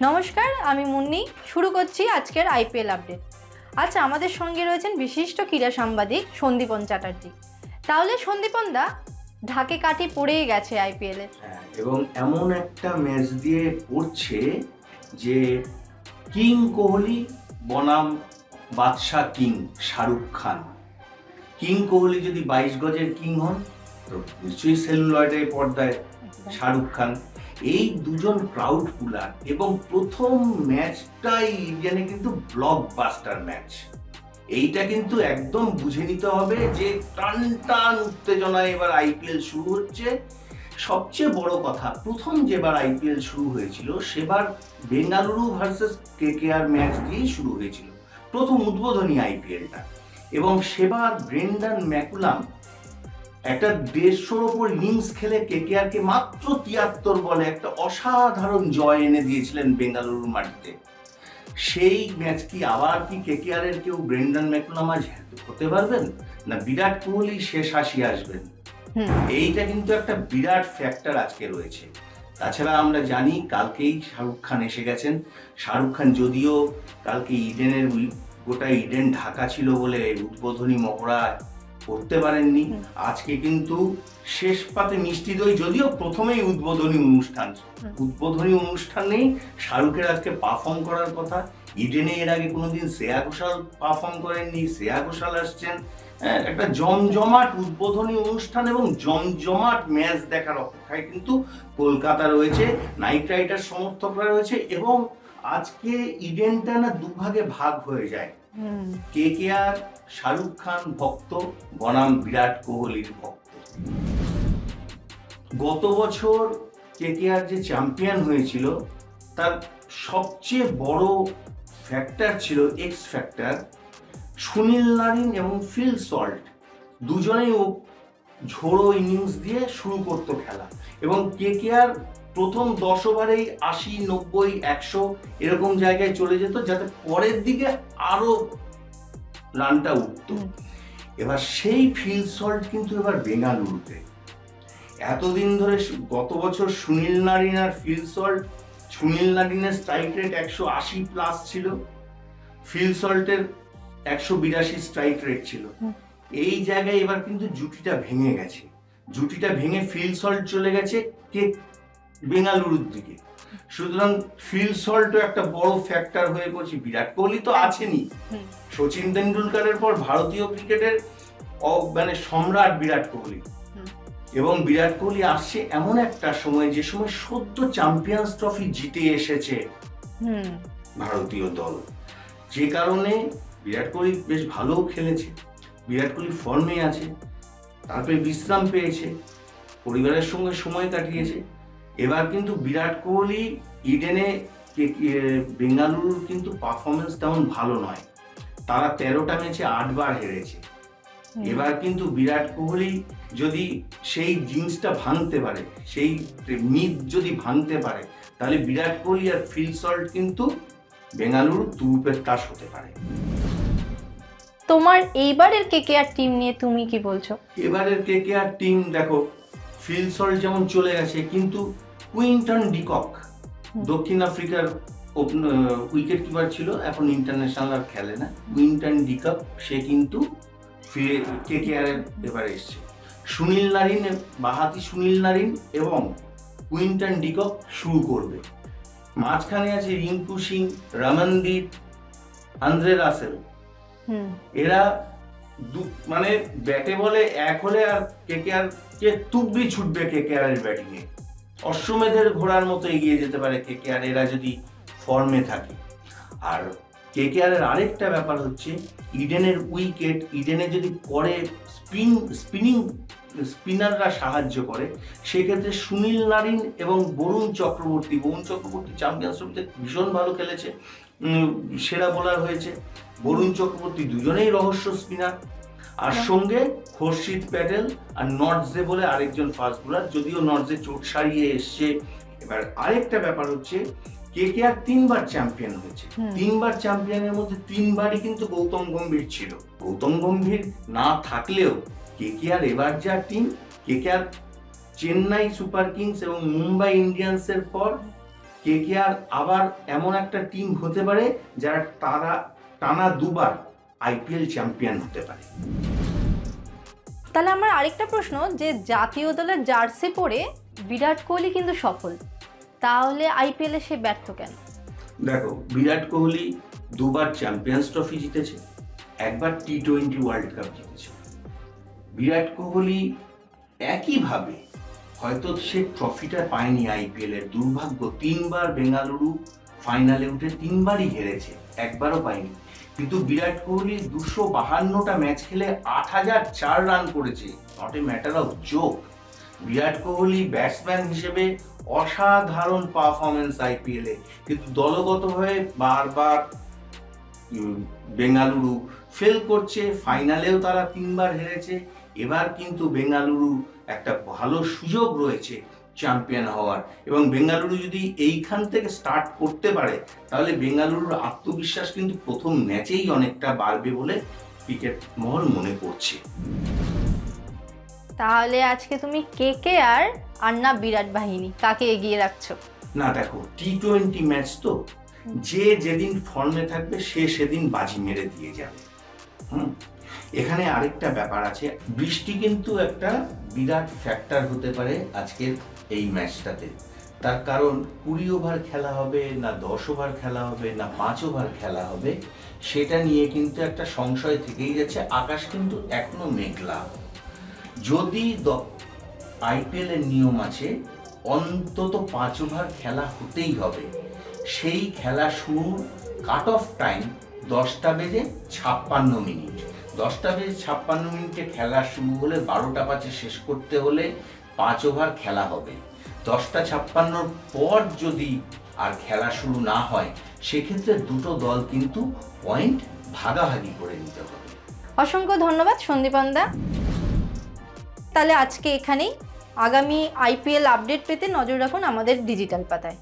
নমস্কার, আমি মুন্নি। শুরু করছি আজকের আইপিএল আপডেট। আজ আমাদের সঙ্গে রয়েছেন বিশিষ্ট ক্রীড়া সাংবাদিক সন্দীপন চ্যাটার্জি। তাহলে সন্দীপন দা, ঢাকে কাঠি পড়েই গেছে আইপিএল এর, এবং এমন একটা ম্যাচ দিয়ে পড়ছে যে কিং কোহলি বনাম বাদশাহ কিং শাহরুখ খান। কিং কোহলি যদি 22 গজের কিং হন, তো নিশ্চয়ই সেলুলয়েডের পর্দায় শাহরুখ খান। এই দুজন ক্রাউড পুলার, এবং প্রথম ম্যাচটাই ইন্ডিয়ানে কিন্তু ব্লকবাস্টার ম্যাচ। এইটা কিন্তু একদম বুঝে নিতে হবে যে টান টান উত্তেজনায় এবার আইপিএল শুরু হচ্ছে। সবচেয়ে বড় কথা, প্রথম যেবার আইপিএল শুরু হয়েছিল সেবার বেঙ্গালুরু ভার্সেস কেকেআর ম্যাচ দিয়েই শুরু হয়েছিল, প্রথম উদ্বোধনী আইপিএলটা। এবং সেবার ব্রেন্ডন ম্যাকুলাম একটা 150-র ওপর ইনিংস খেলে কেকেআরকে মাত্র 73 বলে একটা অসাধারণ জয় এনে দিয়েছিলেন বেঙ্গালুরুর মাটিতে। সেই ম্যাচ কি আবার কি কেকেআর এর কেউ ব্রেন্ডন ম্যাকুলাম আজ হতে পারবেন না? বিরাট কোহলি শেষ হাসি আসবেন, এইটা কিন্তু একটা বিরাট ফ্যাক্টর আজকে রয়েছে। তাছাড়া আমরা জানি কালকেই শাহরুখ খান এসে গেছেন। শাহরুখ খান যদিও কালকে ইডেনের গোটা ইডেন ঢাকা ছিল বলে উদ্বোধনী মহড়া করতে পারেননি। আজকে কিন্তু শেষ পাতে মিষ্টি দই, যদিও প্রথমেই উদ্বোধনী অনুষ্ঠানেই শাহরুখের আজকে পারফর্ম করার কথা। ইডেনে এর আগে কোনোদিন শ্রেয়া ঘোষাল পারফর্ম করেননি, শ্রেয়া ঘোষাল আসছেন। একটা জমজমাট উদ্বোধনী অনুষ্ঠান এবং জমজমাট ম্যাচ দেখার অপেক্ষায় কিন্তু কলকাতা রয়েছে, নাইট রাইডার্স সমর্থকরা রয়েছে। এবং আজকে ইডেনটা না দুভাগে ভাগ হয়ে যায়, কেকেআর শাহরুখ খান ভক্ত বনাম বিরাট কোহলির ভক্ত। গত বছর কেকেআর যে চ্যাম্পিয়ন হয়েছিল তার সবচেয়ে বড় ফ্যাক্টর ছিল, এক্স ফ্যাক্টর, সুনীল নারিন এবং ফিল সল্ট। দুজনেই ঝোড়ো ইনিংস দিয়ে শুরু করতো খেলা, এবং কেকেআর প্রথম 10 ওভারেই 80, 90, 100 এরকম জায়গায় চলে যেত, যাতে পরের দিকে আরো রানটা উঠত। এবার সেই ফিল সল্ট কিন্তু এবার বেঙ্গালুরুতে। এতদিন ধরে গত বছর সুনীল নারিন আর ফিল সল্ট, সুনীল নারিনের স্ট্রাইক রেট 180 প্লাস ছিল, ফিল সল্টের 182 স্ট্রাইক রেট ছিল। এই জায়গায় এবার কিন্তু জুটিটা ভেঙে গেছে। জুটিটা ভেঙে ফিল সল্ট চলে গেছে বেঙ্গালুরুর দিকে। সুতরাং ফিল সল্টও একটা বড় ফ্যাক্টর হয়ে পড়ছে। বিরাট কোহলি তো আছেনই, সচিন তেন্ডুলকারের পর ভারতীয় ক্রিকেটের মানে সম্রাট বিরাট কোহলি। এবং বিরাট কোহলি আসছে এমন একটা সময়, যে সময় সদ্য চ্যাম্পিয়ন্স ট্রফি জিতে এসেছে ভারতীয় দল, যে কারণে বিরাট কোহলি বেশ ভালো খেলেছে, বিরাট কোহলি ফর্মে আছে, তারপরে বিশ্রাম পেয়েছে, পরিবারের সঙ্গে সময় কাটিয়েছে। এবার কিন্তু বিরাট কোহলি ইডেনে বেঙ্গালুরুর কিন্তু পারফরমেন্স তেমন ভালো নয়, তারা 13টা ম্যাচে 8 বার হেরেছে। এবার কিন্তু বিরাট কোহলি যদি সেই জিনিসটা ভাঙতে পারে, সেই মিথ যদি ভাঙতে পারে, তাহলে বিরাট কোহলি আর ফিল সল্ট কিন্তু বেঙ্গালুরু তুরুপের তাস হতে পারে। তোমার এইবারের কেকেআর টিম নিয়ে তুমি কি বলছো? এবারের কেকেআর টিম দেখো, ফিল সল্ট যেমন চলে গেছে, কিন্তু কুইন্টন ডিকক দক্ষিণ আফ্রিকার উইকেট কিপার ছিল, এখন ইন্টারন্যাশনাল আর খেলে না। কুইন্টন ডিকক সে কিন্তু কেকেআর এবারে এসছে। সুনীল নারিন, বাহাতি সুনীল নারিন এবং কুইন্টন ডিকক শুরু করবে। মাঝখানে আছে রিঙ্কু সিং, রমনদীপ, আন্দ্রে রাসেল। এরা মানে ব্যাটে বলে এক হলে আর কেকেআর কে তুব্বি ছুটবে কেকেআর এর ব্যাটিংয়ে। অশ্বমেধের ঘোড়ার মতো এগিয়ে যেতে পারে কেকেআর, এরা যদি ফর্মে থাকে। আর কেকেআর এর আরেকটা ব্যাপার হচ্ছে, ইডেনের উইকেট, ইডেনে যদি পরে স্পিনাররা সাহায্য করে, সেক্ষেত্রে সুনীল নারিন এবং বরুণ চক্রবর্তী চ্যাম্পিয়ন্স ট্রফিতে ভীষণ ভালো খেলেছে, সেরা বোলার হয়েছে। বরুণ চক্রবর্তী দুজনেই রহস্য স্পিনার, আর সঙ্গে খোরশিদ প্যাটেল আর নর্টজে বলে আরেকজন ফাস্ট বোলার, যদিও নর্টজে চোট সারিয়ে এসছে। এবার আরেকটা ব্যাপার হচ্ছে, কেকেআর 3 বার চ্যাম্পিয়ন হয়েছে, 3 বার চ্যাম্পিয়নের মধ্যে 3 বারই কিন্তু গৌতম গম্ভীর ছিল। গৌতম গম্ভীর না থাকলেও কেকেআর এবার যা team, KKR Chennai Super Kings এবং মুম্বাই ইন্ডিয়ান্সের পর কেকেআর আবার এমন একটা টিম হতে পারে যারা তারা টানা দুবার আইপিএল চ্যাম্পিয়ন হতে পারে। তাহলে আমার আরেকটা প্রশ্ন, যে জাতীয় দলের জার্সি পরে বিরাট কোহলি কিন্তু সফল, তাহলে আইপিএলে সে ব্যর্থ কেন? দেখো, বিরাট কোহলি দুবার চ্যাম্পিয়ন্স ট্রফি জিতেছে, একবার টি-20 ওয়ার্ল্ড কাপ জিতেছে। বিরাট কোহলি একইভাবে হয়তো সে ট্রফিটা পায়নি আইপিএল এর, দুর্ভাগ্য, 3বার বেঙ্গালুরু ফাইনালে উঠে 3বারই হেরেছে, একবারও পায়নি। কিন্তু বিরাট কোহলি 252টা ম্যাচ খেলে 8004 রান করেছে, not a matter of joke. Virat Kohli batsman হিসেবে অসাধারণ পারফরমেন্স আইপিএল এ, কিন্তু দলগতভাবে বারবার বেঙ্গালুরু ফেল করছে, ফাইনালেও তারা 3বার হেরেছে। এবার কিন্তু বেঙ্গালুরু একটা ভালো সুযোগ রয়েছে চ্যাম্পিয়ন হওয়ার, এবং বেঙ্গালুরু যদি এইখান থেকে স্টার্ট করতে পারে তাহলে বেঙ্গালুরুর আত্মবিশ্বাস কিন্তু প্রথম ম্যাচেই অনেকটা বাড়বে বলে ক্রিকেট মহল মনে করছে। তাহলে আজকে তুমি কেকেআর আর না বিরাট বাহিনী, কাকে এগিয়ে রাখছো? না দেখো, টি-20 ম্যাচ তো, যে যেদিন ফর্মে থাকবে সে সেদিন বাজি মেরে দিয়ে যাবে। এখানে আরেকটা ব্যাপার আছে, বৃষ্টি কিন্তু একটা বিরাট ফ্যাক্টর হতে পারে আজকের এই ম্যাচটাতে। তার কারণ 20 ওভার খেলা হবে না 10 ওভার খেলা হবে না 5 ওভার খেলা হবে, সেটা নিয়ে কিন্তু একটা সংশয় থেকেই যাচ্ছে। আকাশ কিন্তু এখনো মেঘলা। যদি আইপিএল এর নিয়ম আছে অন্তত 5 ওভার খেলা হতেই হবে, সেই খেলা শুরুর কাট অফ টাইম 10টা বেজে 56 মিনিট। 10টা বেজে 56 মিনিটে খেলা শুরু হলে 12টা 5-এ শেষ করতে হলে 5 ওভার খেলা হবে। 10টা 56 পর যদি আর খেলা শুরু না হয় সেক্ষেত্রে দুটো দল কিন্তু পয়েন্ট ভাগাভাগি করে নিতে হবে। অসংখ্য ধন্যবাদ সন্দীপন দা। তাহলে আজকে এখানেই, আগামী আইপিএল আপডেট পেতে নজর রাখুন আমাদের ডিজিটাল পাতায়।